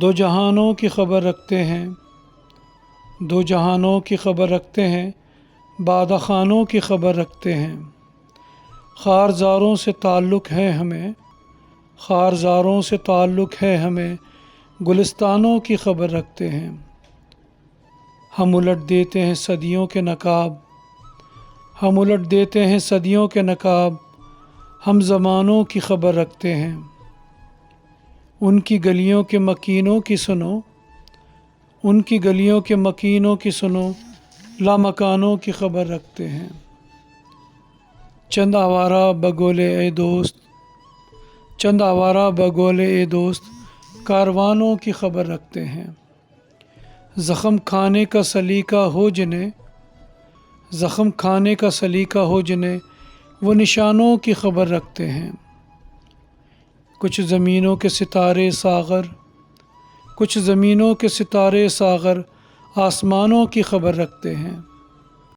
دو جہانوں کی خبر رکھتے ہیں، دو جہانوں کی خبر رکھتے ہیں، بادہ خانوں کی خبر رکھتے ہیں۔ خارزاروں سے تعلق ہے ہمیں، خارزاروں سے تعلق ہے ہمیں، گلستانوں کی خبر رکھتے ہیں۔ ہم الٹ دیتے ہیں صدیوں کے نقاب، ہم الٹ دیتے ہیں صدیوں کے نقاب، ہم زمانوں کی خبر رکھتے ہیں۔ ان کی گلیوں کے مکینوں کی سنو، ان کی گلیوں کے مکینوں کی سنو، لامکانوں کی خبر رکھتے ہیں۔ چند آوارہ بگولے اے دوست، چند آوارہ بگولے اے دوست، کاروانوں کی خبر رکھتے ہیں۔ زخم کھانے کا سلیقہ ہو جنہیں، زخم کھانے کا سلیقہ ہو جنہیں، وہ نشانوں کی خبر رکھتے ہیں۔ کچھ زمینوں کے ستارے ساغر، کچھ زمینوں کے ستارے ساغر، آسمانوں کی خبر رکھتے ہیں۔